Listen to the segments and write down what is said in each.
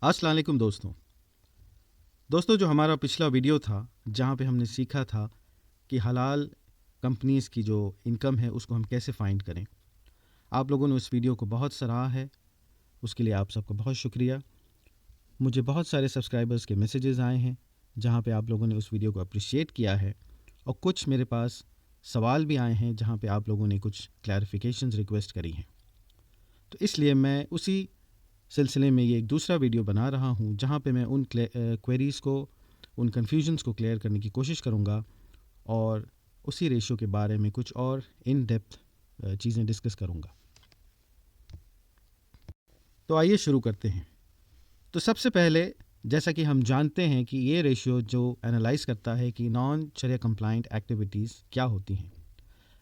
अस्सलाम वालेकुम दोस्तों जो हमारा पिछला वीडियो था जहाँ पे हमने सीखा था कि हलाल कंपनीज़ की जो इनकम है उसको हम कैसे फाइंड करें। आप लोगों ने उस वीडियो को बहुत सराहा है, उसके लिए आप सबका बहुत शुक्रिया। मुझे बहुत सारे सब्सक्राइबर्स के मैसेजेस आए हैं जहाँ पे आप लोगों ने उस वीडियो को अप्रिशिएट किया है, और कुछ मेरे पास सवाल भी आए हैं जहाँ पे आप लोगों ने कुछ क्लैरिफिकेशंस रिक्वेस्ट करी हैं। तो इसलिए मैं उसी सिलसिले में ये एक दूसरा वीडियो बना रहा हूँ जहाँ पे मैं उन क्वेरीज़ को, उन कन्फ्यूजन्स को क्लियर करने की कोशिश करूँगा और उसी रेशियो के बारे में कुछ और इन डेप्थ चीज़ें डिस्कस करूँगा। तो आइए शुरू करते हैं। तो सबसे पहले जैसा कि हम जानते हैं कि ये रेशियो जो एनालाइज करता है कि नॉन शरिया कंप्लाइंट एक्टिविटीज़ क्या होती हैं।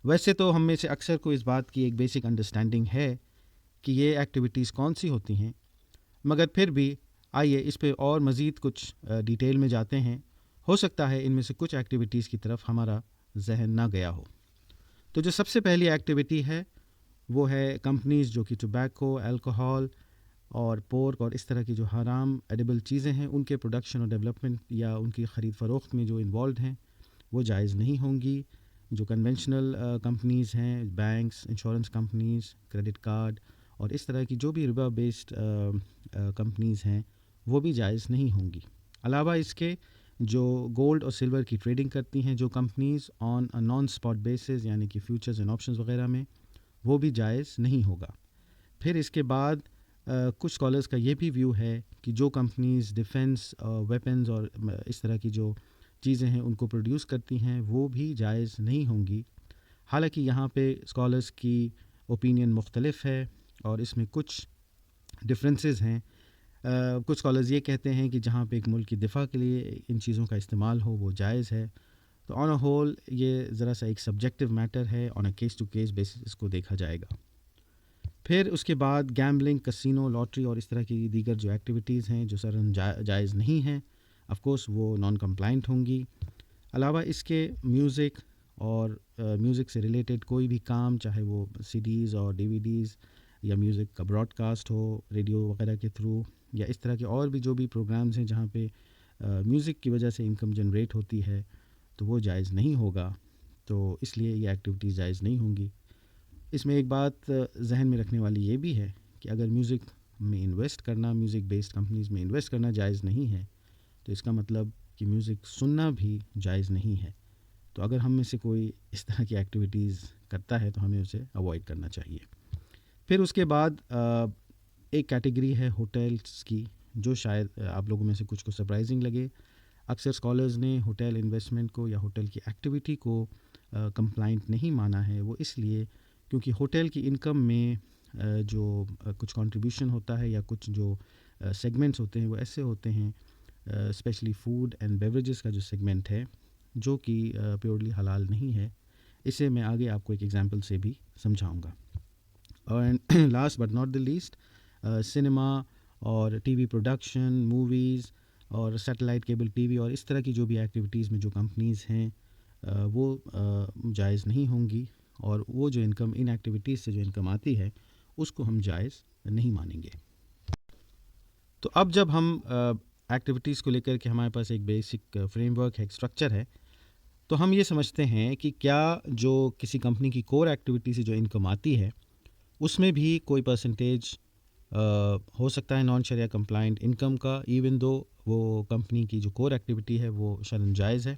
वैसे तो हम में से अक्सर को इस बात की एक बेसिक अंडरस्टैंडिंग है कि ये एक्टिविटीज़ कौन सी होती हैं, मगर फिर भी आइए इस पे और मज़ीद कुछ डिटेल में जाते हैं। हो सकता है इनमें से कुछ एक्टिविटीज़ की तरफ हमारा जहन ना गया हो। तो जो सबसे पहली एक्टिविटी है वो है कंपनीज़ जो कि टोबैको, अल्कोहल और पोर्क और इस तरह की जो हराम एडिबल चीज़ें हैं उनके प्रोडक्शन और डेवलपमेंट या उनकी ख़रीद फ़रोख्त में जो इन्वॉल्व हैं वो जायज़ नहीं होंगी। जो कन्वेंशनल कंपनीज़ हैं, banks, insurance companies, credit card और इस तरह की जो भी रिबा बेस्ड कंपनीज़ हैं वो भी जायज़ नहीं होंगी। अलावा इसके जो गोल्ड और सिल्वर की ट्रेडिंग करती हैं जो companies on a non spot basis यानी कि फ्यूचर्स एंड ऑप्शंस वगैरह में, वो भी जायज़ नहीं होगा। फिर इसके बाद कुछ स्कॉलर्स का ये भी व्यू है कि जो कंपनीज़ डिफेंस, वेपन्स और इस तरह की जो चीज़ें हैं उनको प्रोड्यूस करती हैं वो भी जायज़ नहीं होंगी। हालांकि यहाँ पे स्कॉलर्स की ओपिनियन मुख्तलिफ है और इसमें कुछ डिफरेंसेस हैं। कुछ स्कॉलर्स ये कहते हैं कि जहाँ पे एक मुल्क की दिफा के लिए इन चीज़ों का इस्तेमाल हो वो जायज़ है। तो ऑन अ होल ये ज़रा सा एक सब्जेक्टिव मैटर है, on a case to case basis इसको देखा जाएगा। फिर उसके बाद गैम्बलिंग, कसिनो, लॉटरी और इस तरह की दीगर जो एक्टिविटीज़ हैं जो सरन जायज़ नहीं हैं, ऑफ कोर्स वो नॉन कंप्लाइंट होंगी। अलावा इसके म्यूज़िक और म्यूज़िक से रिलेटेड कोई भी काम, चाहे वो सीडीज़ और डीवीडीज़ या म्यूज़िक का ब्रॉडकास्ट हो रेडियो वगैरह के थ्रू, या इस तरह के और भी जो भी प्रोग्राम्स हैं जहाँ पे म्यूज़िक की वजह से इनकम जनरेट होती है, तो वो जायज़ नहीं होगा। तो इसलिए ये एक्टिविटीज़ जायज़ नहीं होंगी। इसमें एक बात जहन में रखने वाली ये भी है कि अगर म्यूज़िक में इन्वेस्ट करना, म्यूज़िक बेस्ड कंपनीज़ में इन्वेस्ट करना जायज़ नहीं है, तो इसका मतलब कि म्यूज़िक सुनना भी जायज़ नहीं है। तो अगर हम में से कोई इस तरह की एक्टिविटीज़ करता है तो हमें उसे अवॉइड करना चाहिए। फिर उसके बाद एक कैटेगरी है होटल्स की, जो शायद आप लोगों में से कुछ को सरप्राइजिंग लगे। अक्सर स्कॉलर्स ने होटल इन्वेस्टमेंट को या होटल की एक्टिविटी को कंप्लाइंट नहीं माना है। वो इसलिए क्योंकि होटल की इनकम में जो कुछ कंट्रीब्यूशन होता है या कुछ जो सेगमेंट्स होते हैं वो ऐसे होते हैं, स्पेशली फूड एंड बेवरेजेस का जो सेगमेंट है जो कि प्योरली हलाल नहीं है। इसे मैं आगे आपको एक एग्जांपल से भी समझाऊंगा। और last but not the least, cinema और टीवी प्रोडक्शन, मूवीज़ और सैटेलाइट केबल टीवी और इस तरह की जो भी एक्टिविटीज़ में जो कंपनीज़ हैं वो जायज़ नहीं होंगी, और वो जो इनकम इन एक्टिविटीज़ से जो इनकम आती है उसको हम जायज़ नहीं मानेंगे। तो अब जब हम एक्टिविटीज़ को लेकर के हमारे पास एक बेसिक फ्रेमवर्क है, एक स्ट्रक्चर है, तो हम ये समझते हैं कि क्या जो किसी कंपनी की कोर एक्टिविटी से जो इनकम आती है उसमें भी कोई परसेंटेज हो सकता है नॉन शरिया कंप्लाइंट इनकम का, इवन दो वो कंपनी की जो कोर एक्टिविटी है वो शरन जायज़ है।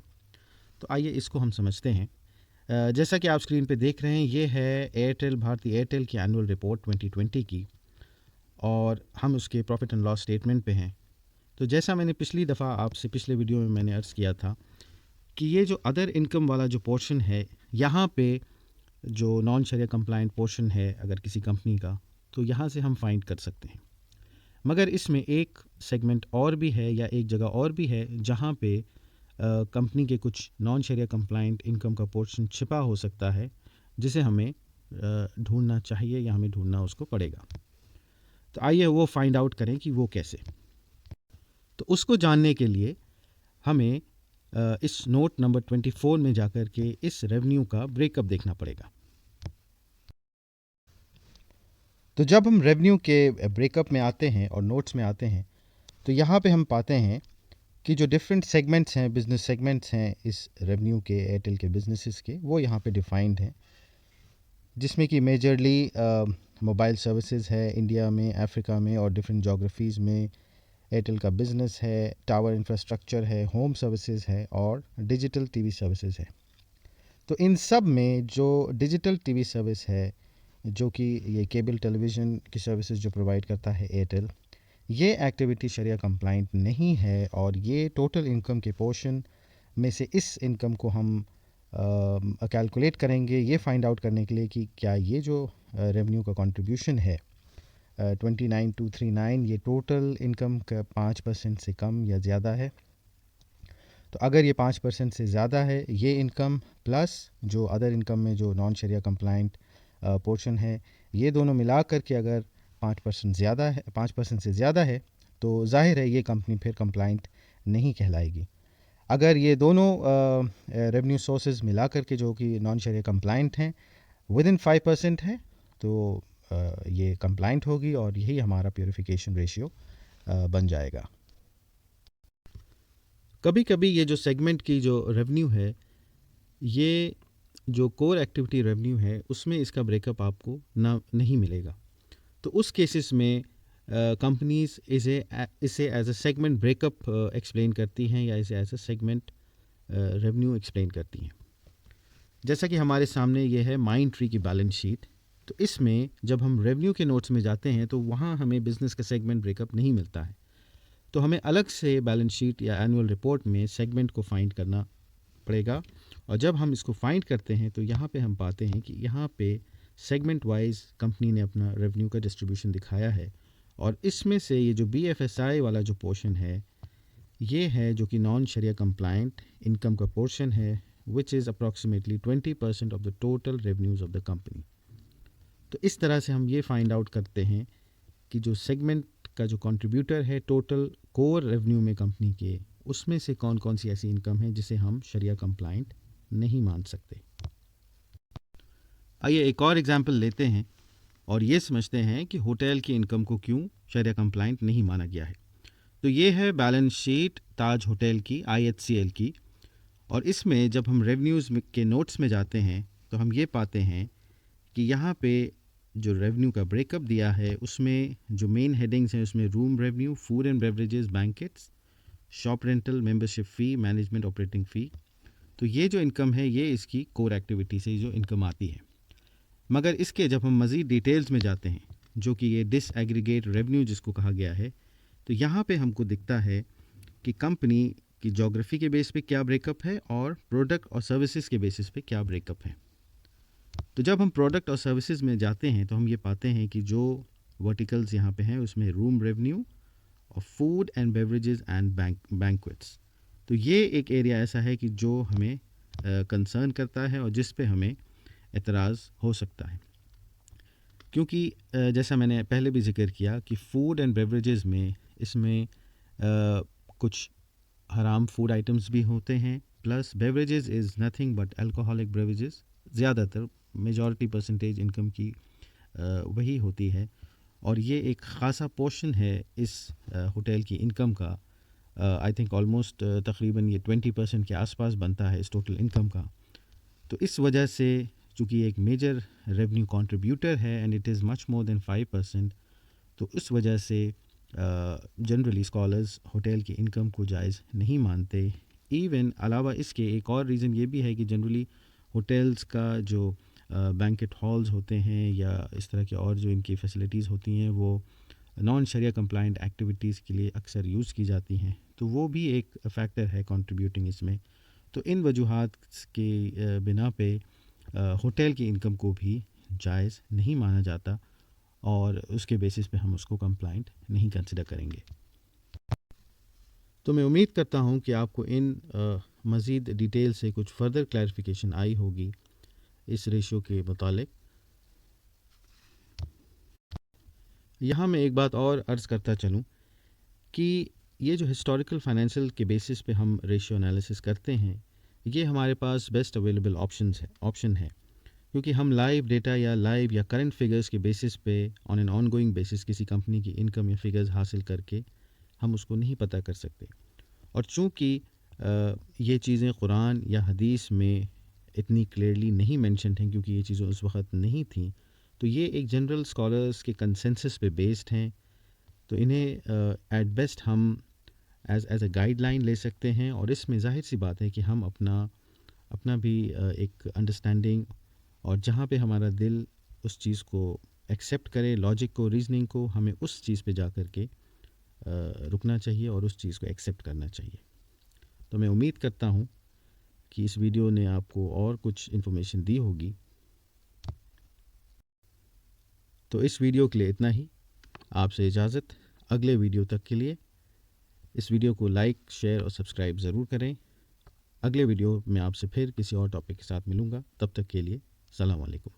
तो आइए इसको हम समझते हैं। जैसा कि आप स्क्रीन पे देख रहे हैं, ये है एयरटेल, भारती एयरटेल की एनुअल रिपोर्ट 2020 की, और हम उसके प्रॉफिट एंड लॉस स्टेटमेंट पे हैं। तो जैसा मैंने पिछली दफ़ा आपसे पिछले वीडियो में मैंने अर्ज़ किया था कि ये जो अदर इनकम वाला जो पोर्शन है, यहाँ पे जो नॉन शरिया कंप्लाइंट पोर्शन है अगर किसी कंपनी का, तो यहाँ से हम फाइंड कर सकते हैं। मगर इसमें एक सेगमेंट और भी है या एक जगह और भी है जहाँ पे कंपनी के कुछ नॉन शरिया कंप्लाइंट इनकम का पोर्शन छिपा हो सकता है, जिसे हमें ढूंढना चाहिए या हमें ढूंढना उसको पड़ेगा। तो आइए वो फाइंड आउट करें कि वो कैसे। तो उसको जानने के लिए हमें इस नोट नंबर 24 में जाकर के इस रेवेन्यू का ब्रेकअप देखना पड़ेगा। तो जब हम रेवेन्यू के ब्रेकअप में आते हैं और नोट्स में आते हैं, तो यहाँ पे हम पाते हैं कि जो डिफरेंट सेगमेंट्स हैं, बिजनेस सेगमेंट्स हैं इस रेवेन्यू के, एयरटेल के बिजनेसेस के, वो यहाँ पे डिफाइंड हैं, जिसमें कि मेजरली मोबाइल सर्विसेज है इंडिया में, अफ्रीका में और डिफरेंट जोग्राफीज़ में एयरटेल का बिज़नेस है, टावर इंफ्रास्ट्रक्चर है, होम सर्विसेज है और डिजिटल टीवी सर्विसेज है। तो इन सब में जो डिजिटल टीवी सर्विस है, जो कि ये केबल टेलीविज़न की सर्विसेज जो प्रोवाइड करता है एयरटेल, ये एक्टिविटी शरिया कंप्लाइंट नहीं है और ये टोटल इनकम के पोर्शन में से इस इनकम को हम कैलकुलेट करेंगे ये फाइंड आउट करने के लिए कि क्या ये जो रेवेन्यू का कंट्रीब्यूशन है 29239, ये टोटल इनकम का 5% से कम या ज़्यादा है। तो अगर ये 5% से ज़्यादा है ये इनकम, प्लस जो अदर इनकम में जो नॉन शरिया कंप्लाइंट पोर्शन है, ये दोनों मिला कर के अगर 5% ज़्यादा है, 5% से ज़्यादा है, तो जाहिर है ये कंपनी फिर कंप्लाइंट नहीं कहलाएगी। अगर ये दोनों रेवेन्यू सोर्सेज मिला कर के जो कि नॉन शरिया कंप्लाइंट हैं विद इन 5% है, तो ये कंप्लाइंट होगी और यही हमारा प्योरिफिकेशन रेशियो बन जाएगा। कभी कभी ये जो सेगमेंट की जो रेवेन्यू है, ये जो कोर एक्टिविटी रेवेन्यू है, उसमें इसका ब्रेकअप आपको नहीं मिलेगा। तो उस केसेस में कंपनीज इसे as a segment breakup explain करती हैं या इसे as a segment revenue explain करती हैं। जैसा कि हमारे सामने ये है माइंड ट्री की बैलेंस शीट। तो इसमें जब हम रेवेन्यू के नोट्स में जाते हैं तो वहाँ हमें बिज़नेस का सेगमेंट ब्रेकअप नहीं मिलता है, तो हमें अलग से बैलेंस शीट या एनुअल रिपोर्ट में सेगमेंट को फाइंड करना पड़ेगा। और जब हम इसको फाइंड करते हैं तो यहाँ पे हम पाते हैं कि यहाँ पे सेगमेंट वाइज कंपनी ने अपना रेवेन्यू का डिस्ट्रीब्यूशन दिखाया है और इसमें से ये जो BFSI वाला जो पोर्शन है, ये है जो कि नॉन शरिया कंप्लाइंट इनकम का पोर्शन है, which is approximately 20% of the total revenues of the company. तो इस तरह से हम ये फाइंड आउट करते हैं कि जो सेगमेंट का जो कंट्रीब्यूटर है टोटल कोर रेवेन्यू में कंपनी के, उसमें से कौन कौन सी ऐसी इनकम है जिसे हम शरिया कंप्लाइंट नहीं मान सकते। आइए एक और एग्जांपल लेते हैं और ये समझते हैं कि होटल की इनकम को क्यों शरिया कंप्लाइंट नहीं माना गया है। तो ये है बैलेंस शीट ताज होटल की, IHCL की, और इसमें जब हम रेवेन्यूज़ के नोट्स में जाते हैं तो हम ये पाते हैं कि यहाँ पे जो रेवेन्यू का ब्रेकअप दिया है उसमें जो मेन हेडिंग्स हैं उसमें room revenue, food and beverages, banquets, shop rental, membership fee, management operating fee. तो ये जो इनकम है ये इसकी कोर एक्टिविटी से जो इनकम आती है। मगर इसके जब हम मज़ीद डिटेल्स में जाते हैं, जो कि ये डिसएग्रीगेट रेवेन्यू जिसको कहा गया है, तो यहाँ पे हमको दिखता है कि कंपनी की जोग्राफ़ी के बेस पे क्या ब्रेकअप है और प्रोडक्ट और सर्विसेज के बेसिस पे क्या ब्रेकअप है। तो जब हम प्रोडक्ट और सर्विसेज में जाते हैं तो हम ये पाते हैं कि जो वर्टिकल्स यहाँ पे हैं उसमें रूम रेवेन्यू और food and beverages and banquets. तो ये एक एरिया ऐसा है कि जो हमें कंसर्न करता है और जिस पे हमें एतराज़ हो सकता है, क्योंकि जैसा मैंने पहले भी जिक्र किया कि फूड एंड बेवरेजेस में इसमें कुछ हराम फूड आइटम्स भी होते हैं, plus beverages is nothing but alcoholic beverages, ज़्यादातर मेजॉरिटी परसेंटेज इनकम की वही होती है और ये एक ख़ासा पोर्शन है इस होटल की इनकम का। आई थिंक ऑलमोस्ट तकरीबन ये 20% के आसपास बनता है इस टोटल इनकम का। तो इस वजह से चूँकि एक मेजर रेवेन्यू कंट्रीब्यूटर है and it is much more than 5%, तो इस वजह से जनरली स्कॉलर्स होटल की इनकम को जायज़ नहीं मानते। इवन अलावा इसके एक और रीज़न ये भी है कि जनरली होटल्स का जो बैंकेट हॉल्स होते हैं या इस तरह के और जो इनकी फैसिलिटीज़ होती हैं वो नॉन शरिया कंप्लाइंट एक्टिविटीज़ के लिए अक्सर यूज़ की जाती हैं, तो वो भी एक फैक्टर है कंट्रीब्यूटिंग इसमें। तो इन वजूहात के बिना पे होटल की इनकम को भी जायज़ नहीं माना जाता और उसके बेसिस पे हम उसको कंप्लाइंट नहीं कंसिडर करेंगे। तो मैं उम्मीद करता हूँ कि आपको इन मज़ीद डिटेल से कुछ फ़र्दर क्लैरिफिकेशन आई होगी इस रेशियो के मुतालिक। यहाँ मैं एक बात और अर्ज़ करता चलूँ कि ये जो हिस्टोरिकल फाइनेंशियल के बेसिस पे हम रेशियो एनालिसिस करते हैं, ये हमारे पास बेस्ट अवेलेबल ऑप्शन है, क्योंकि हम लाइव डेटा या लाइव या करंट फिगर्स के बेसिस पे ऑन एन ऑनगोइंग बेसिस किसी कंपनी की इनकम या फिगर्स हासिल करके हम उसको नहीं पता कर सकते। और चूँकि ये चीज़ें कुरान या हदीस में इतनी क्लियरली नहीं मेंशन्ड हैं, क्योंकि ये चीज़ें उस वक़्त नहीं थीं, तो ये एक जनरल स्कॉलर्स के कंसेंसस पे बेस्ड हैं। तो इन्हें एट बेस्ट हम एज़ अ गाइडलाइन ले सकते हैं, और इसमें ज़ाहिर-सी बात है कि हम अपना अपना भी एक अंडरस्टैंडिंग, और जहाँ पे हमारा दिल उस चीज़ को एक्सेप्ट करे, लॉजिक को, रीज़निंग को, हमें उस चीज़ पे जा कर के रुकना चाहिए और उस चीज़ को एक्सेप्ट करना चाहिए। तो मैं उम्मीद करता हूँ कि इस वीडियो ने आपको और कुछ इन्फॉर्मेशन दी होगी। तो इस वीडियो के लिए इतना ही। आपसे इजाज़त। अगले वीडियो तक के लिए इस वीडियो को लाइक, शेयर और सब्सक्राइब ज़रूर करें। अगले वीडियो में आपसे फिर किसी और टॉपिक के साथ मिलूँगा। तब तक के लिए सलाम अलैकुम।